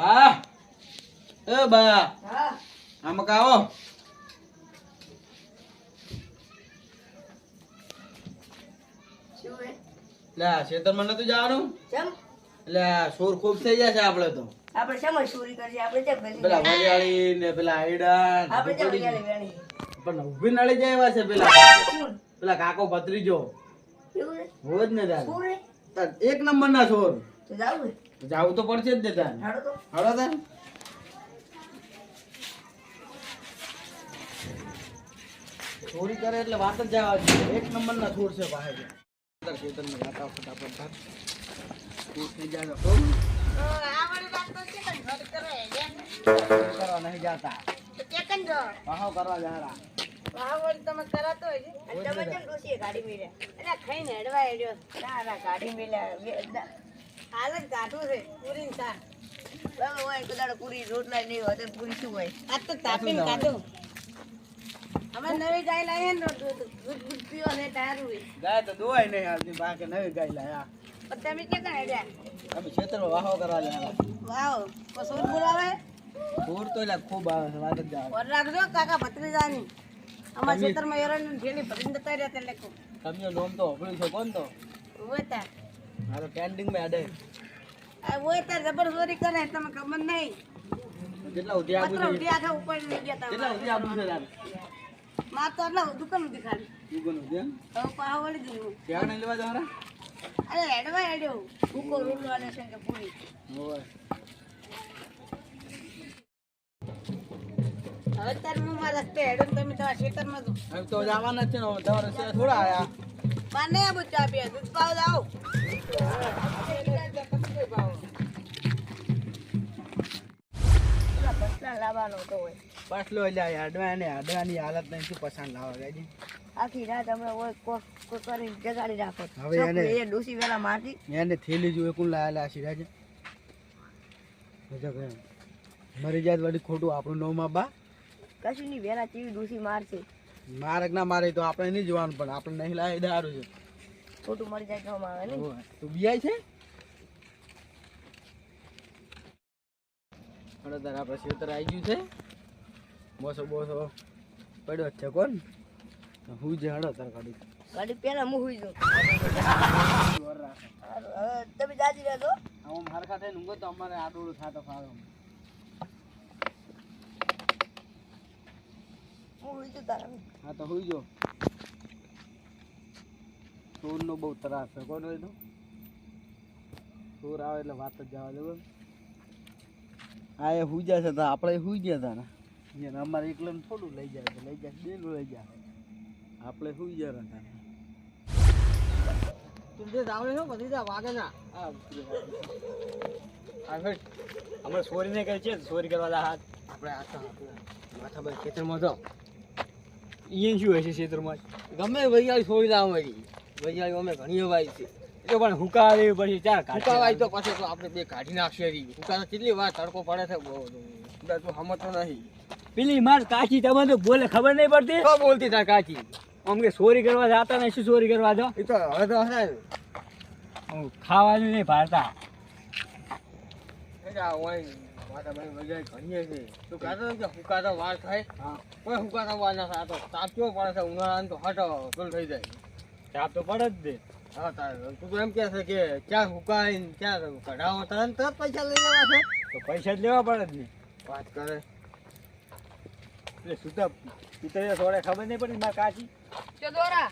બા એ બા હા આમાં કાવો શું હે લે ખેતરમાં નતું જવાનું ચમ એટલે સોર ખૂબ થઈ જશે આપણે તો આપણે શેમાં ચોરી કરશે આપણે ચમ કરી પેલા વરિયાળી ને પેલા આયડા આપણે ચમ વિચારી વેણી પણ ઉભી નળી જાય એવા છે પેલા શું પેલા કાકો ભત્રીજો એવું હે હોય જ ને તાર શું રે એક નંબર ના સોર તો જાવ હે જાવું તો પડશે જ ને તાર હાડો તો હળો તાર ચોરી કરે એટલે વાત જ જવા દે એક નંબર ના છોડ છે પાસે ખેતરમાં જાતા ફટાફટ થાર ચોર થઈ જાય તો કરવા નહીં જાતા પાહો કરવા જાડા તમે કેમ ડોસીએ ગાડી મેલ્યા એટલે ખાઈને હેડવા હેડ્યો ના ગાડી મેલ્યા હાલ જ કાઢું છે પૂરી સા બરાબર હોય કદાચ પૂરી રોટલા નહીં હોય તો પૂરી શું હોય આ તો તાપીને કાઢું અમે નવી ગાય લાવીએ ને દૂધ પીવો ને ટાયરું ગાય તો દોવાય નહીં આવતી બાકી નવી ગાય લાયા પણ તમે ક્યાં હેડ્યા અમે ખેતરમાં વાહો કરવા જાડા વાવ કસોર બોલાવે ચોર તો એટલે ખૂબ આવે છે વાત જ જાવ ઓર રાખજો કાકા ભત્રીજાની અમારા ખેતરમાં એરણ ઢેલી ભરીને જતા રહ્યા એટલે કો તમે નોમ તો હોભળ્યું છે કોણ તો હોય તાર આ તો પેન્ડિંગ માં આડે આ હોય તાર જબર ચોરી કરે તમે ખબર નહીં કેટલા ઉધી આબુ પત્ર છે ઉઠી આખા ઉપર લઈ ગયા કેટલા ઉધી આબુ છે તાર માર તો એટલે દુકાન ઉધી ખાલી દુકાન ઉધી હવે પાવ વળી દીધું ક્યાં નહીં લેવા જવાના અરે હેડવા હેડ્યો ભૂકો રોટવાને છે કે પૂરી હોય હવે તાર હું મારા રસ્તે હેડો ને તમે તમારા ખેતરમાં જો હવે તો જવાના જ છે ને હવે તમારે છે થોડા આયા પાને આ બધું ચા પીએ દૂધ પાવ જાઓ લાવવાનો તો હોય પાછલો એટલે આડવાની હાલત નહીં શું પસંદ લાવવા ગાડી આખી રાત હમણાં હોય કોક કરી જગાડી રાખો હવે એને- એ ડોસી વેલા મારતી એને થેલી જોવે કોણ લાયેલા સિરાજ મરી જાય વળી ખોટું આપણું નવમાં બા કશું ની વેલા ચીવી ડોસી મારશે મારે કે ના મારે તો આપણે નહીં જોવાનું પણ આપણે નહીં લાવે દારૂ છે ખોટું મરી જાય તો આવે ને હોય. તું બિયાય છે હળદર આપણે ખેતર આવી ગયું છે બોસો બોસો પડ્યો જ છે કોણ હું જે હળદર કાઢી ગાડી પેલા હું હુઈ જાઉં હવે તમે જાજી રહેજો આમ હરખા થઈને ઊંઘો તો અમારે આડોળું થાતો ફાવે હું હુઈ જાઉં તારા હા તો હુઈ જો ચોરનો બહુ ત્રાસ છે કોણ હોય તો ચોર આવે એટલે વાત જ જવા દે હા એ હુઈ જાય છે તો આપણે હુઈ ગયા હતા ને અમારે એકલા થોડું લઈ જાય છે લઈ જાય બેનું લઈ જાય આપણે હુઈ ગયા હતા તું જે જાવડે છો બધી જા વાગે ના અમે ચોરી નહીં કરી છે ચોરી કરવા જા હાથ આપણે માથા ભાઈ ખેતરમાં જાઓ ઈ શું હશે ખેતરમાં ગમે વૈયાળી છોડી લાવ વૈયાળી અમે ઘણી વાય છે એ પણ હુકા દેવી પછી ચાર ફૂકાવાય તો પછી તો આપણે બે કાઢી નાખશે ફૂકા તો કેટલી વાર તડકો પડે છે બહુ તું સમજતો નહીં પેલી માર કાચી તમને તો બોલે ખબર નહીં પડતી તો બોલતી તા કાચી આમ કે ચોરી કરવા જાતા નહીં શું ચોરી કરવા જો એ તો હવે તો હશે ખાવાનું નહીં ભારતા તું કહેતો કે ફૂકાતો વાર થાય કોઈ ફૂકાતો વાર ના થાય તો તાપ કેવો પડે છે ઉનાળામાં તો હટો ફૂલ થઈ જાય ચાપ તો પડે જ દે હા તારે તું તો એમ કહે છે કે ક્યાં ફૂકાય ક્યાં કઢાવો તરત પૈસા લઈ લેવા છે તો પૈસા જ લેવા પડે જ નહીં વાત કરે એટલે સુતા પિતળે થોડે ખબર નહીં પડી માર કાચી ચો દોરા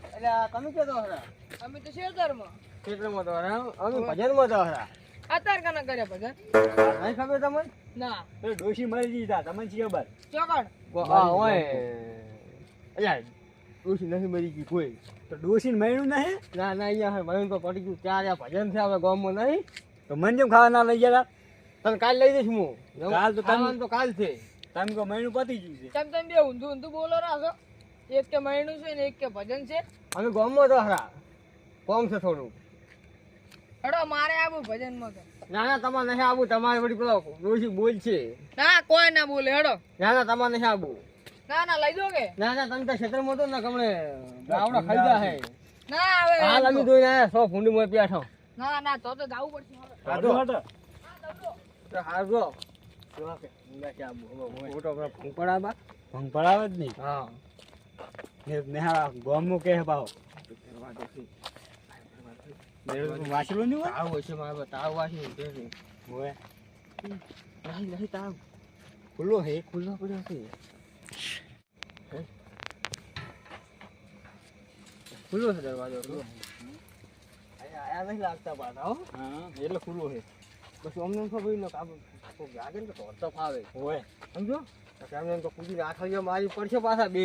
એટલે આ તમે કહેતો હરા અમે તો શેરદરમાં ખેતરમાં તો હરા અમે ભજનમાં તો હરા અતાર કના કર્યા ભગત નહીં ખબર તમને ના તો ડોશી મરી ગઈ તા તમને છીએ ખબર ચોકડ હા હોય અલ્યા ડોશી નથી મરી ગઈ કોઈ તો ડોશીને મળ્યું નહીં ના ના અહીંયા મને તો પડી ગયું ત્યાં આ ભજન છે હવે ગામમાં નહીં તો મને જેમ ખાવા ના લઈ ગયા તને કાલ લઈ જઈશ હું કાલ તો તમે- ખાવાનું તો કાલ છે તમે કહો મહિનું પતી ગયું છે તમે બે ઊંધું ઊંધું બોલો રાખો એક કે મહિનું છે ને એક કે ભજન છે અમે ગામમાં તો હરા કોમ છે થોડું હડો મારે આવું ભજનમાં તો ના ના તમારે નહીં આવું તમારે વળી પેલો ડોશી બોલ છે ના કોઈ ના બોલે હડો ના ના તમારે નહીં આવું ના ના લઈ દો કે ના ના તમે તો ક્ષેત્રમાં તો ને ગમણે ગાવડા ખાઈ ગયા હે ના આવે હાલ અમે જોઈને આયા 100 ફૂંડી માં પ્યાઠો ના ના તો જાવું પડશે સાધુ હતો તો હાર જો મોટો ભંગ પડાવવા ભંગ પડાવે જ નહીં. હા ને હા ગોમનું કે ભાવ વાંચલું નહીં હોય તાવ હોય છે મારે તાવ વાંચી હોય નહીં તાવ ખુલ્લો હે ખુલ્લો પડ્યો છે ખુલ્લો છે દરવાજો આયા નહીં લાગતા પાછા હો હા એટલે ખુલ્લો છે પછી અમને ખબર ન કામ લાગે ને તો તો ફાવે હોય સમજો અમને તો કુદી આખરીઓ મારી પડશે પાછા બે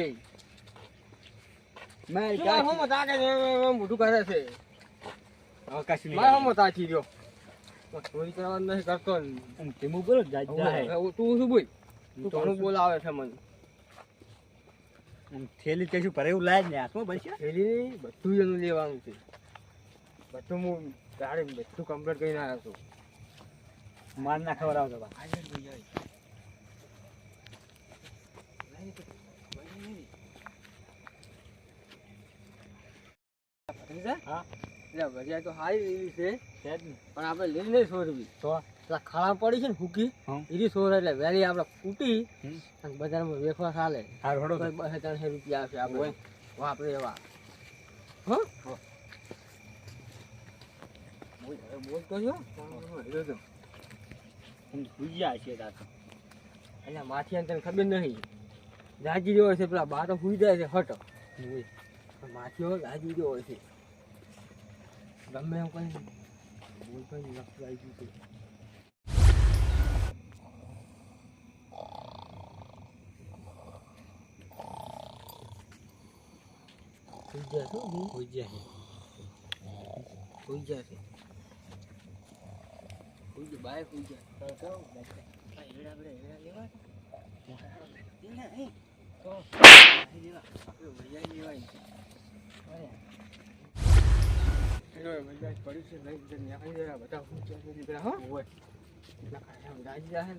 મેં ક્યાં હોમ તાકે મોઢું કરે છે આકાશ ની મારા હોમ તાચી રહ્યો ચોરી કરવાનું નહીં કરતો તેમ બોલો જાય તું શું બોલ તું ઘણું બોલાવે છે મને થેલી કશું ભરે એવું લાય ને હાથમાં બનશે થેલી બધું એનું લેવાનું છે બધું હું ગાડી બધું કમ્પ્લીટ કરીને આવ્યો છું માર ના ખબર આવતો હા ભજીયા તો હારી એવી છે પણ આપણે લઈ નહીં છોડવી તો ખાડા પડી છે ને ફૂકી એની છોડ એટલે વહેલી આપણે કૂટી અને બજારમાં વેફવા ચાલે 200-300 રૂપિયા આવશે આપણે વાપરે એવા બોલતો છો ભૂજ્યા છે એટલે માથી તને ખબર નહીં જાજી રહ્યો છે પેલા બા તો સુઈ જાય છે હટ માથી જાજી રહ્યો હોય છે ગમે એમ કઈ બોલતો લખતું આવી ગયું છે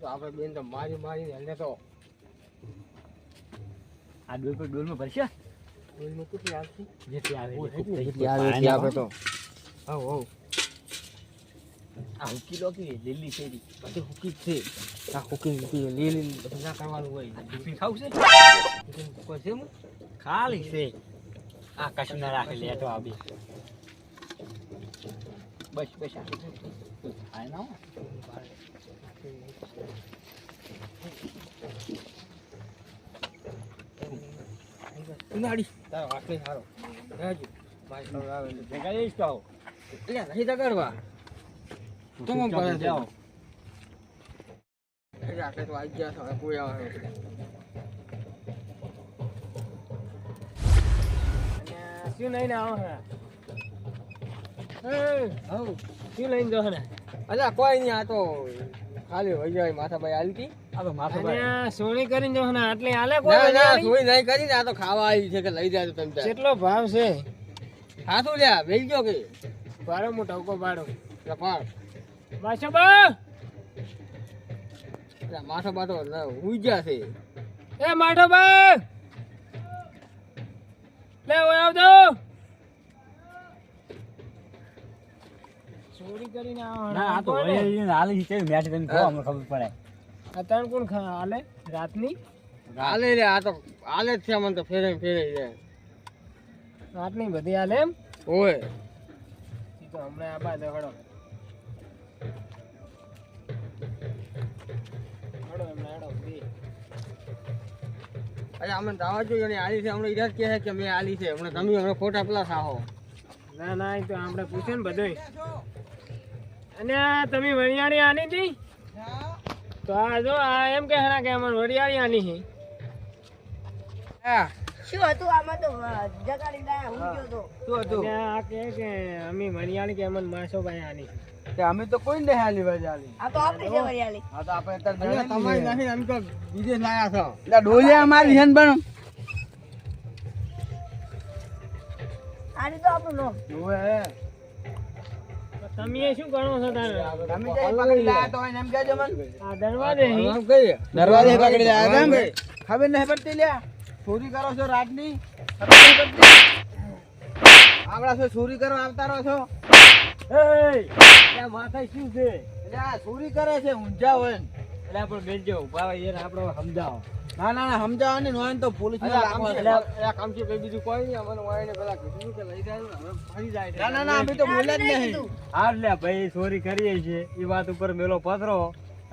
આપડે બેન તો મારી મારી એને તો આ ડોલમાં ભરશે ડોલમાં કેટલી આવશે જેટલી આવે તો હવ આ હુકી લો કે લીલી છે બધી હુકી છે આ હુકી લીલી બધું ના કરવાનું હોય ટિફિન ખાવું છે કોઈ છે ખાલી છે આ કશું ના રાખે લે તો આવી બસ બસ આ ના ઉનાળી તારો આટલે સારો રાજુ ભાઈ સૌ આવે ભેગા જઈશ તો આવો એટલે નહીં તો કરવા તો મમ કરે જાઓ એટલે આટલે તો આવી ગયા છો કોઈ આવે શું લઈને આવો હે હવ શું લઈને જો ને અલ્યા કોઈ નહીં આ તો ખાલી હોય જાય માથાભાઈ આલતી આ તો માથાભાઈ સોણી કરીને જો ને આટલે આલે કોઈ ના સોણી નહીં કરીને આ તો ખાવા આવી છે કે લઈ જાય તો તમે કેટલો ભાવ છે હાથું લ્યા વેચજો કે બારો મોટો ઉકો બારો પાડ માછબા માથા બાટો ઉજ્યા છે એ માઠોબા લે ઓય આવ દો ચોરી કરીને આવો ના આ તો હોય હાલે છે મેચ કરીને ખો અમને ખબર પડે આ તણ કોણ હાલે રાતની હાલે રે આ તો હાલે છે મને તો ફેરે ફેરે રે રાતની બધી હાલે એમ ઓય ઈ તો હમણાં આબા દે હડો હડો હમણાં હડો બે અરે અમને દાવા જોઈએ ને આલી છે હમણાં ઈરાદ કહે કે મેં આલી છે હમણાં તમે હમણાં ખોટા પેલા સાહો ના ના એ તો આપણે પૂછે ને બધું અને તમે વરિયાળી આની હતી તો આ જો આ એમ કે હરા કે અમને વરિયાળી આની છે હા શું હતું આમાં તો જગાડી લાયા હું ગયો તો શું હતું આ કે અમે વરિયાળી કે અમને માસો ભાઈ આની તે અમે તો કોઈ નહીં હાલી વરિયાળી આ તો આપણી છે વરિયાળી હા તો આપણે અત્યારે તમારી નથી અમે તો બીજે લાયા છો એટલે ડોલિયા અમારી છે ને પણ આની તો આપણું નો ઓય તમે શું કરો છો તારે તમે જે પકડી લાયા તો એને એમ કહેજો મને આ દરવાજે આમ કહીએ દરવાજે પકડી લાયા હતા ખબર નહીં પડતી લ્યા ચોરી કરો છો રાતની આપડા છો ચોરી કરવા આવતા રહો છો એ માથા શું છે એટલે આ ચોરી કરે છે ઊંઝા હોય ને. એટલે આપણે બેનજો ઉભા હોય યાર આપણે સમજાવો. ના ના ના સમજાવવાની હોય ને તો પોલીસ કામથી કઈ બીજું કોઈ નહીં અમને વાળીને પેલા કીધું કે લઈ જાય હવે ફરી જાય. ના ના ના અમે તો બોલ્યા જ નહીં. હા લે ભાઈ ચોરી કરીએ છીએ એ વાત ઉપર મેલો પથરો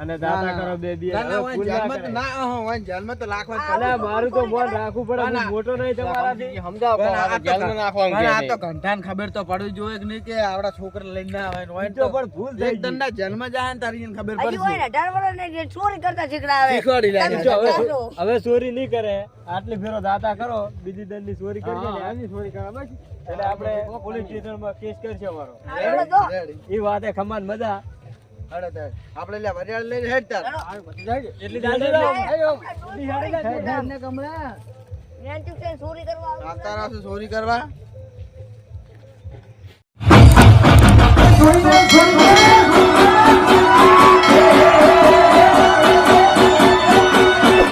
અને દાદા કરો બે બે ના ના હવે ભૂલ ના જેલમાં તો કરાય. ના હોય જેલમાં તો લાખવા અલા, મારું તો બોલ રાખવું પડે હું મોટો નહીં તમારાથી સમજાવો પણ આ તો જેલમાં નાખવાનું પણ આ કે તો ઘંટાને ખબર તો પડવી જોઈએ કે નહીં કે આવડા છોકરા લઈને ના આવે ને હોય તો તો પણ ભૂલ થઈ એક ગઈ. દંડા જેલમાં જાય ને તારી એને ખબર હજી હોય પડશે ને 18 વર્ષને જે ચોરી કરતા શીખડાવે શીખવાડી લે. તમે જો હવે સમજાવો. હવે ચોરી નહીં કરે આટલી ફેરો દાતા કરો બીજી દંડની ચોરી કરીએ ને આની ચોરી કરે બસ એટલે આપણે પોલીસ સ્ટેશનમાં કેસ કરશે અમારો હાલો તો. રેડી. એ વાતે ખમાન મજા હાલો તાર. આપણે લે વરિયાળ લઈને હેડ તાર. એટલી દાદી મેં ચોરી કરવા આવતા રહેશે ચોરી કરવા